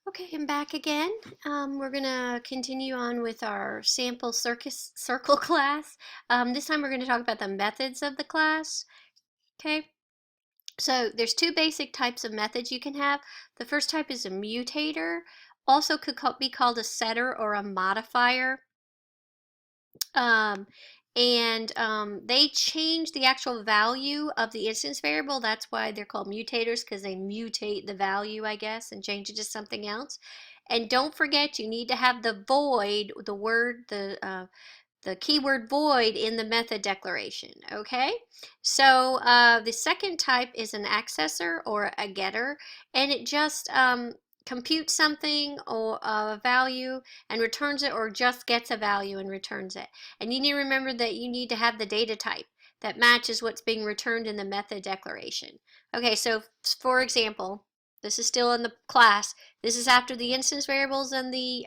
Okay, I'm back again. We're gonna continue on with our sample circle class. This time we're gonna talk about the methods of the class. Okay, so there's two basic types of methods you can have. The first type is a mutator, also could be called a setter or a modifier. Um, they change the actual value of the instance variable. That's why they're called mutators, because they mutate the value, I guess, and change it to something else. And don't forget, you need to have the void, the keyword void in the method declaration, okay? So the second type is an accessor or a getter, and it just computes something or a value and returns it, or just gets a value and returns it. And you need to remember that you need to have the data type that matches what's being returned in the method declaration. Okay, so for example, this is still in the class. This is after the instance variables and the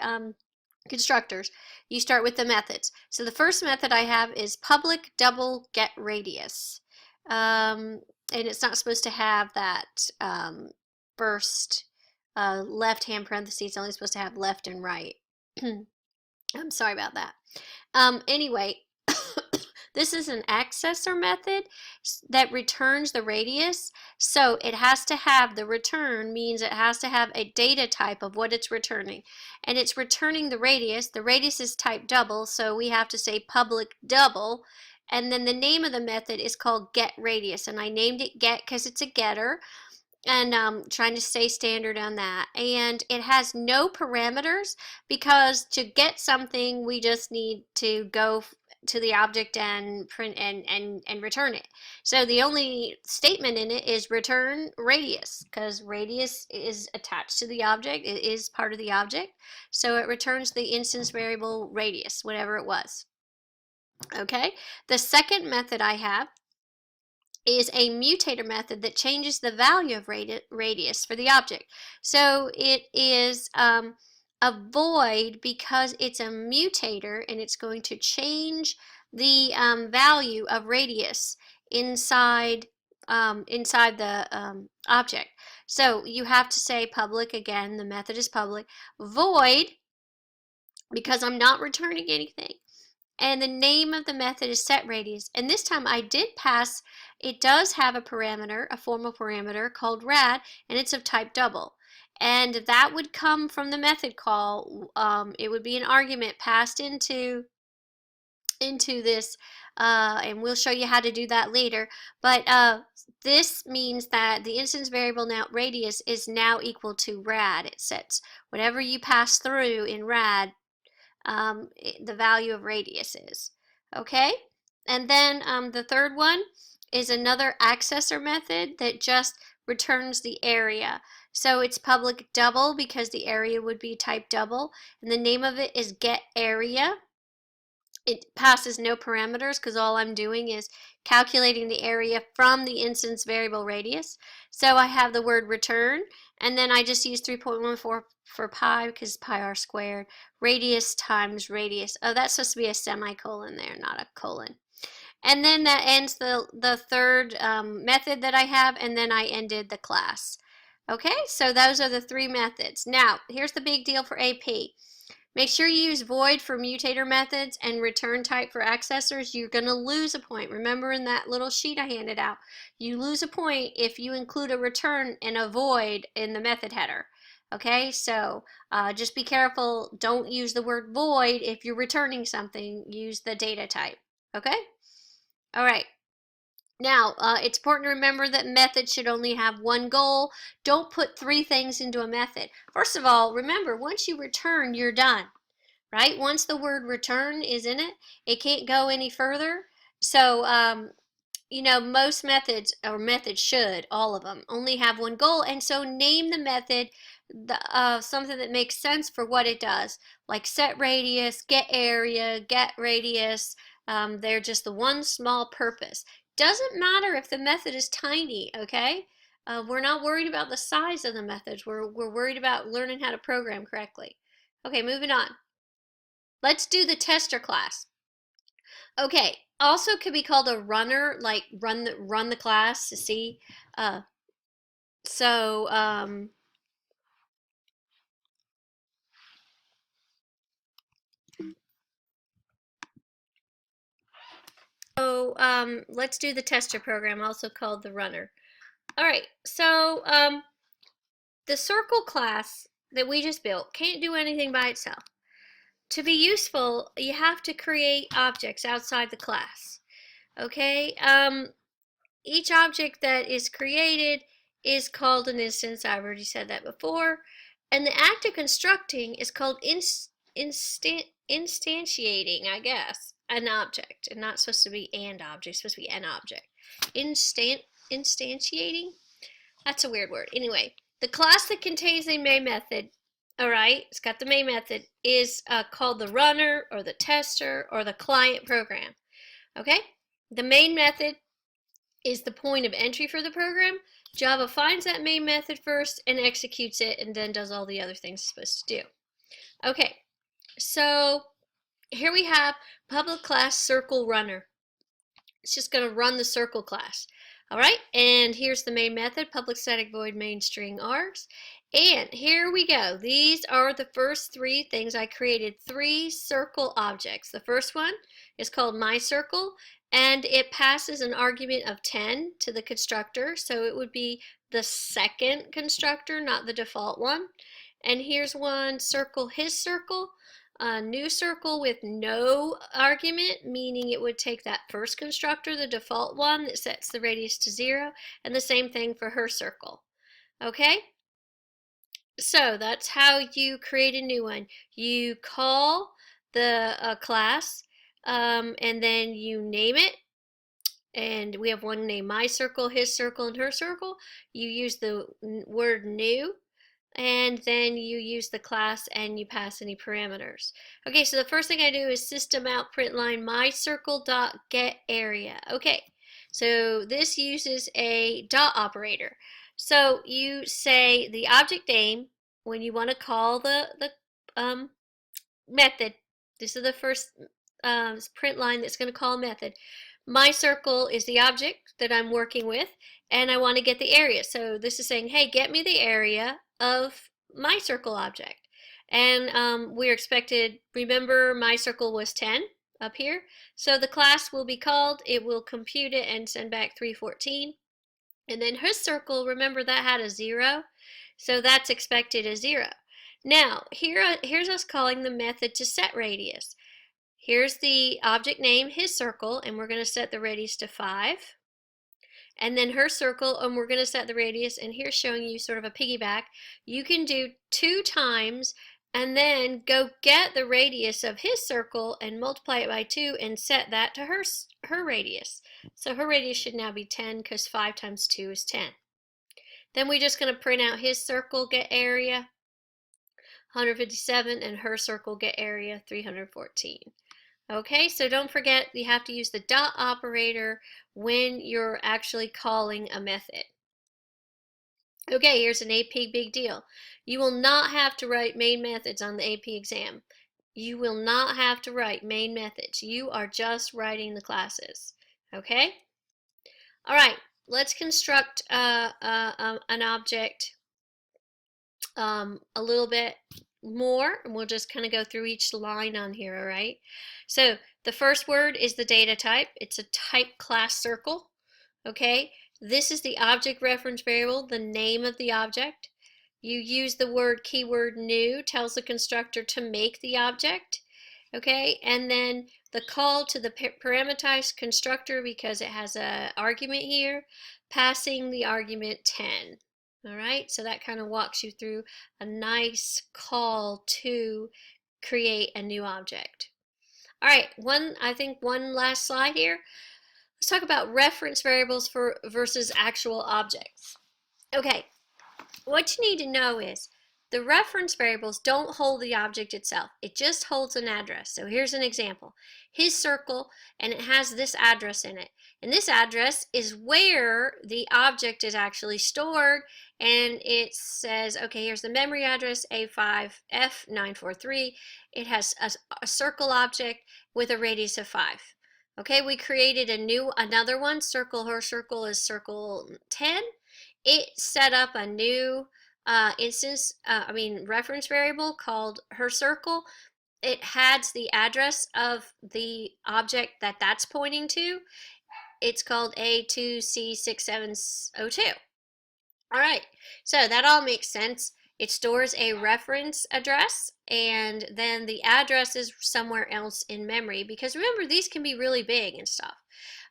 constructors. You start with the methods. So the first method I have is public double get radius. And it's not supposed to have that first left-hand parentheses. It's only supposed to have left and right. I'm sorry about that. Anyway, this is an accessor method that returns the radius. So it has to have, the return means it has to have a data type of what it's returning. And it's returning the radius. The radius is type double, so we have to say public double. And then the name of the method is called get radius. And I named it get because it's a getter, and trying to stay standard on that. And it has no parameters, because to get something we just need to go to the object and print and return it. So the only statement in it is return radius, because radius is attached to the object. It is part of the object, so it returns the instance variable radius, whatever it was. Okay, the second method I have is a mutator method that changes the value of radius for the object. So it is a void, because it's a mutator and it's going to change the value of radius inside the object. So you have to say public again, the method is public, void, because I'm not returning anything. And the name of the method is set radius. And this time I did pass, it does have a parameter, a formal parameter called rad, and it's of type double. And that would come from the method call. It would be an argument passed into this, and we'll show you how to do that later. But this means that the instance variable now radius is now equal to rad. It sets whatever you pass through in rad, the value of radius is. Okay? And then the third one is another accessor method that just returns the area. So it's public double, because the area would be type double. And the name of it is get area. It passes no parameters, because all I'm doing is calculating the area from the instance variable radius. So I have the word return, and then I just use 3.14 for pi, because pi r squared, radius times radius. Oh, that's supposed to be a semicolon there, not a colon. And then that ends the third method that I have, and then I ended the class. Okay, so those are the three methods. Now, here's the big deal for AP. Make sure you use void for mutator methods and return type for accessors. You're going to lose a point. Remember, in that little sheet I handed out, you lose a point if you include a return and a void in the method header. Okay, so just be careful. Don't use the word void if you're returning something. Use the data type. Okay? All right. Now, it's important to remember that methods should only have one goal. Don't put three things into a method. First of all, remember, once you return, you're done, right? Once the word return is in it, it can't go any further. So, you know, most methods, or methods should, all of them, only have one goal. And so name the method something that makes sense for what it does, like set radius, get area, get radius. They're just the one small purpose. Doesn't matter if the method is tiny, okay? We're not worried about the size of the methods. We're worried about learning how to program correctly. Okay, moving on. Let's do the tester class. Okay, also could be called a runner, like run the class to see. So So let's do the tester program, also called the runner. All right, so the circle class that we just built can't do anything by itself. To be useful, you have to create objects outside the class. Okay, each object that is created is called an instance. I've already said that before. And the act of constructing is called instantiating, I guess, an object. And not supposed to be an object, it's supposed to be an object. Instantiating? That's a weird word. Anyway, the class that contains the main method, all right, it's got the main method, is called the runner or the tester or the client program. Okay? The main method is the point of entry for the program. Java finds that main method first and executes it and then does all the other things it's supposed to do. Okay, so here we have public class circle runner. It's just going to run the circle class. All right, and here's the main method, public static void main string args. And here we go. These are the first three things. I created three circle objects. The first one is called my circle, and it passes an argument of 10 to the constructor. So it would be the second constructor, not the default one. And here's one, circle his circle. A new circle with no argument, meaning it would take that first constructor, the default one that sets the radius to 0, and the same thing for her circle. Okay? So that's how you create a new one. You call the class, and then you name it. And we have one named my circle, his circle, and her circle. You use the word new, and then you use the class and you pass any parameters. Okay, so the first thing I do is system out println my circle dot get area. Okay, so this uses a dot operator. So you say the object name when you want to call the method. This is the first print line that's going to call a method. My circle is the object that I'm working with, and I want to get the area. So this is saying, hey, get me the area of my circle object. And we're expected, remember my circle was 10 up here. So the class will be called, it will compute it and send back 314. And then his circle, remember that had a 0. So that's expected as 0. Now, here's us calling the method to set radius. Here's the object name, his circle, and we're going to set the radius to 5. And then her circle, and we're going to set the radius, and here's showing you sort of a piggyback. You can do 2 times and then go get the radius of his circle and multiply it by 2 and set that to her radius. So her radius should now be 10 because 5 times 2 is 10. Then we're just going to print out his circle get area 157 and her circle get area 314. Okay, so don't forget you have to use the dot operator when you're actually calling a method. Okay, here's an AP big deal. You will not have to write main methods on the AP exam. You will not have to write main methods. You are just writing the classes. Okay? All right, let's construct an object a little bit more, and we'll just kind of go through each line on here, all right? So the first word is the data type. It's a type class circle, okay? This is the object reference variable, the name of the object. You use the word keyword new, tells the constructor to make the object, okay? And then the call to the parameterized constructor, because it has an argument here, passing the argument 10. All right, so that kind of walks you through a nice call to create a new object. All right, I think one last slide here. Let's talk about reference variables versus actual objects. Okay, what you need to know is the reference variables don't hold the object itself. It just holds an address. So here's an example. His circle, and it has this address in it. And this address is where the object is actually stored. And it says, okay, here's the memory address, A5F943. It has a circle object with a radius of 5. Okay, we created another one, circle, her circle is circle 10. It set up a new reference variable called her circle, it has the address of the object that that's pointing to. It's called A2C6702. All right, so that all makes sense. It stores a reference address, and then the address is somewhere else in memory, because remember, these can be really big and stuff.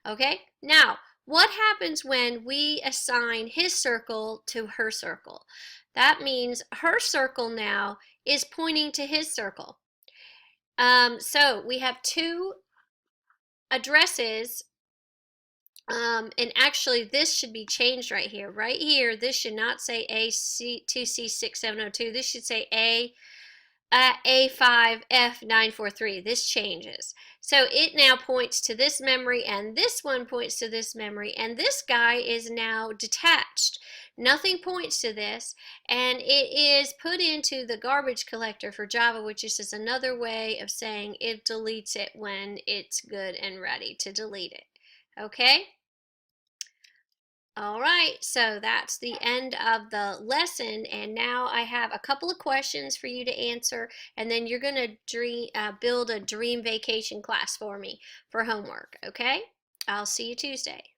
Okay, now what happens when we assign his circle to her circle? That means her circle now is pointing to his circle. So we have two addresses, and actually this should be changed right here. Right here, this should not say AC2C6702. This should say A5F943. This changes. So it now points to this memory, and this one points to this memory, and this guy is now detached. Nothing points to this, and it is put into the garbage collector for Java, which is just another way of saying it deletes it when it's good and ready to delete it. Okay? All right, so that's the end of the lesson, and now I have a couple of questions for you to answer, and then you're going to build a dream vacation class for me for homework, okay? I'll see you Tuesday.